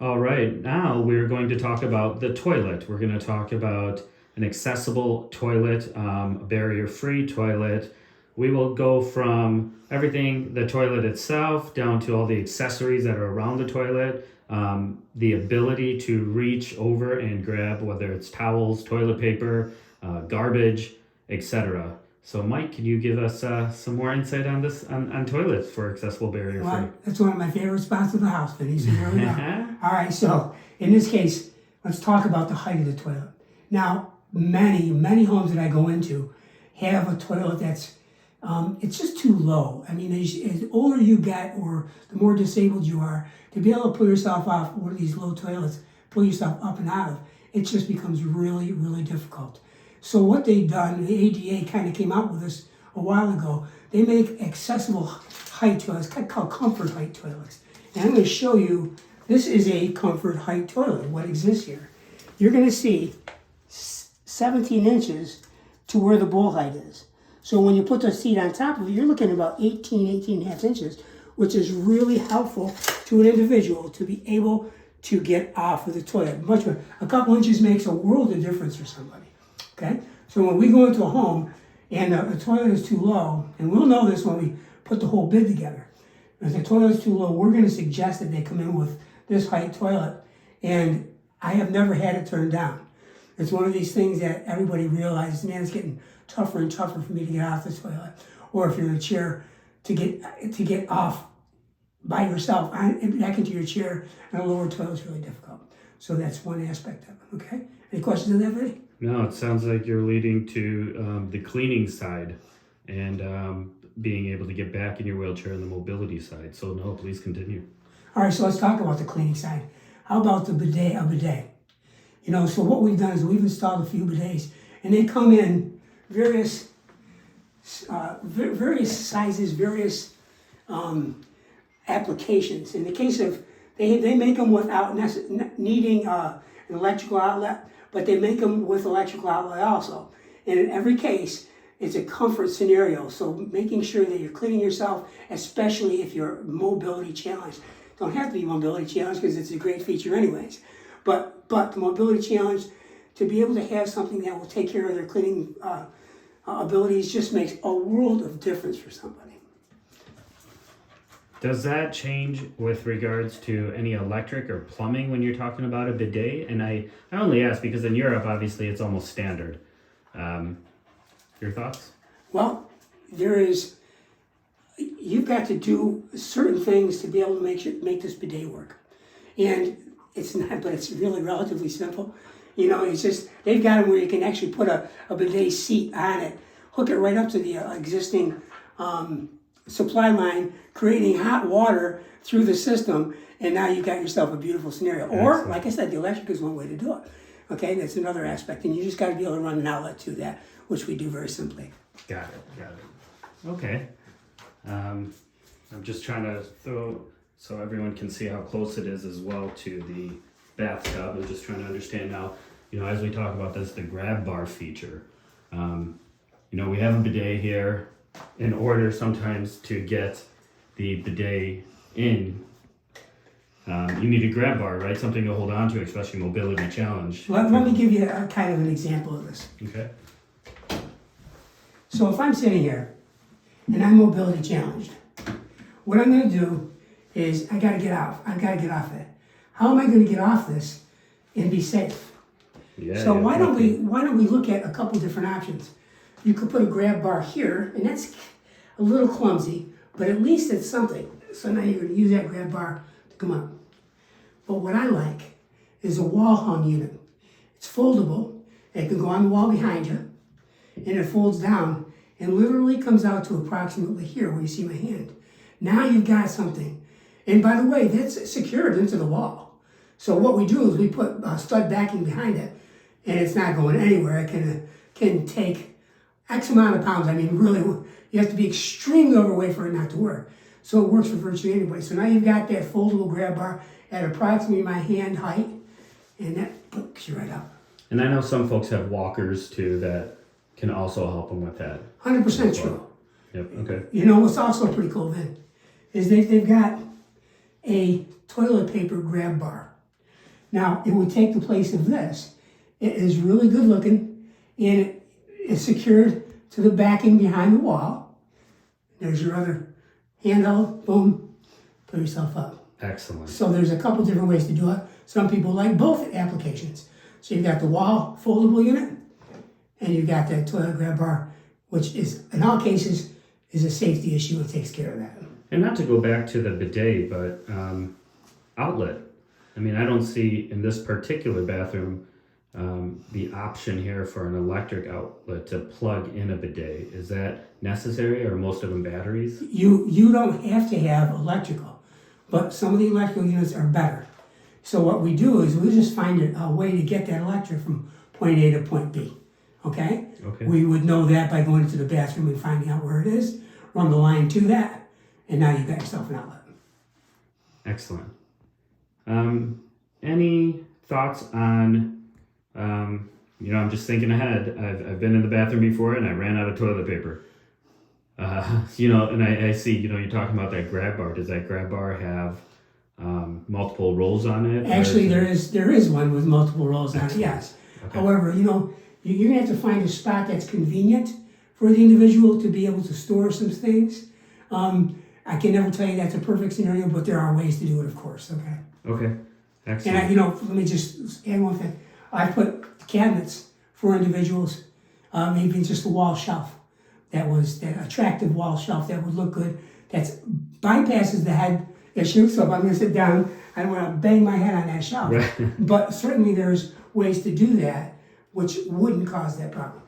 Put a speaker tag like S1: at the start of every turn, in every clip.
S1: All right, now we're going to talk about the toilet. We're going to talk about an accessible toilet, a barrier-free toilet. We will go from everything, the toilet itself, down to all the accessories that are around the toilet, the ability to reach over and grab whether it's towels, toilet paper, garbage, etc. So, Mike, can you give us some more insight on this on toilets for accessible barrier-free?
S2: Well, that's one of my favorite spots in the house, Vinnie. So here we go. All right, so in this case, let's talk about the height of the toilet. Now, many homes that I go into have a toilet that's it's just too low. I mean, as older you get, or the more disabled you are, to be able to pull yourself off one of these low toilets, pull yourself up and out of, it just becomes really, really difficult. So what they've done, the ADA kind of came out with this a while ago. They make accessible height toilets, called comfort height toilets. And I'm going to show you, this is a comfort height toilet, what exists here. You're going to see 17 inches to where the bowl height is. So when you put the seat on top of it, you're looking at about 18 and a half inches, which is really helpful to an individual to be able to get off of the toilet. Much more. A couple inches makes a world of difference for somebody. Okay? So when we go into a home and the toilet is too low, and we'll know this when we put the whole bid together. If the toilet is too low, we're going to suggest that they come in with this height toilet. And I have never had it turned down. It's one of these things that everybody realizes, man, it's getting tougher and tougher for me to get off the toilet. Or if you're in a chair, to get off by yourself back into your chair, and a lower toilet is really difficult. So that's one aspect of it, okay? Any questions on that, Vinnie?
S1: No, it sounds like you're leading to the cleaning side and being able to get back in your wheelchair on the mobility side. So no, please continue.
S2: All right, so let's talk about the cleaning side. How about the bidet, a bidet? You know, so what we've done is we've installed a few bidets, and they come in various sizes, various applications. In the case of, they make them without needing an electrical outlet, but they make them with electrical outlet also. And in every case, it's a comfort scenario. So making sure that you're cleaning yourself, especially if you're mobility challenged. Don't have to be mobility challenged because it's a great feature anyways. But the mobility challenge, to be able to have something that will take care of their cleaning abilities just makes a world of difference for somebody.
S1: Does that change with regards to any electric or plumbing when you're talking about a bidet? And I only ask because in Europe, obviously, it's almost standard. Your thoughts?
S2: Well, you've got to do certain things to be able to make this bidet work. And it's not, but it's really relatively simple. You know, it's just, they've got them where you can actually put a bidet seat on it, hook it right up to the existing supply line, creating hot water through the system, and now you've got yourself a beautiful scenario. Or, like I said, the electric is one way to do it. Okay, that's another aspect, and you just got to be able to run an outlet to that, which we do very simply.
S1: Got it. Okay. I'm just trying to throw, so everyone can see how close it is as well to the bathtub. I'm just trying to understand now, you know, as we talk about this, the grab bar feature. You know, we have a bidet here. In order sometimes to get the bidet in, you need a grab bar, right? Something to hold on to, especially mobility challenge.
S2: Let me give you a kind of an example of this.
S1: Okay.
S2: So if I'm sitting here and I'm mobility challenged, what I'm going to do is I got to get off. I've got to get off it. How am I going to get off this and be safe?
S1: Yeah.
S2: So why don't we look at a couple different options? You could put a grab bar here, and that's a little clumsy, but at least it's something. So now you're going to use that grab bar to come up. But what I like is a wall hung unit. It's foldable. It can go on the wall behind you, and it folds down and literally comes out to approximately here where you see my hand. Now you've got something. And by the way, that's secured into the wall. So what we do is we put stud backing behind it, and it's not going anywhere. It can take X amount of pounds. I mean, really, you have to be extremely overweight for it not to work. So it works for virtually anybody. So now you've got that foldable grab bar at approximately my hand height, and that hooks you right up.
S1: And I know some folks have walkers too that can also help them with that.
S2: 100% true.
S1: Yep, okay.
S2: You know what's also pretty cool then is they've got a toilet paper grab bar. Now, it would take the place of this. It is really good looking, and it is secured to the backing behind the wall. There's your other handheld, boom, put yourself up.
S1: Excellent.
S2: So there's a couple different ways to do it. Some people like both applications. So you've got the wall foldable unit, and you've got the toilet grab bar, which is, in all cases, is a safety issue and takes care of that.
S1: And not to go back to the bidet, but outlet. I mean, I don't see in this particular bathroom the option here for an electric outlet to plug in a bidet. Is that necessary, or most of them batteries?
S2: You don't have to have electrical, but some of the electrical units are better. So what we do is we just find a way to get that electric from point A to point B. Okay?
S1: Okay.
S2: We would know that by going to the bathroom and finding out where it is, run the line to that, and now you've got yourself an outlet.
S1: Excellent. Any thoughts on, I'm just thinking ahead. I've been in the bathroom before and I ran out of toilet paper. And I see, you're talking about that grab bar. Does that grab bar have multiple rolls on it?
S2: Actually, there is one with multiple rolls on it, yes.
S1: Okay.
S2: However, you're going to have to find a spot that's convenient for the individual to be able to store some things. I can never tell you that's a perfect scenario, but there are ways to do it, of course, okay?
S1: Okay, excellent.
S2: And let me just add one thing. I put cabinets for individuals, maybe just a wall shelf. That attractive wall shelf that would look good. That bypasses the head issue, so if I'm going to sit down, I don't want to bang my head on that shelf.
S1: Right.
S2: But certainly there's ways to do that, which wouldn't cause that problem.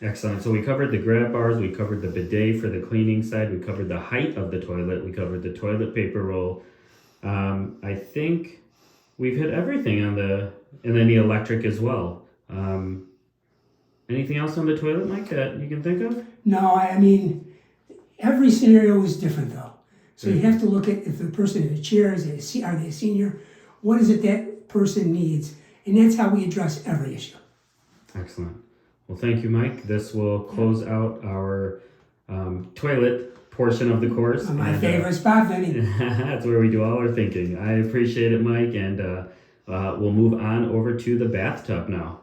S1: Excellent. So we covered the grab bars, we covered the bidet for the cleaning side, we covered the height of the toilet, we covered the toilet paper roll. I think we've hit everything and then the electric as well. Anything else on the toilet, Mike, that you can think of?
S2: No, I mean, every scenario is different though. So you have to look at if the person in a chair, are they a senior? What is it that person needs? And that's how we address every issue.
S1: Excellent. Well, thank you, Mike. This will close out our toilet portion of the course.
S2: My favorite spot, Vinnie.
S1: That's where we do all our thinking. I appreciate it, Mike, and we'll move on over to the bathtub now.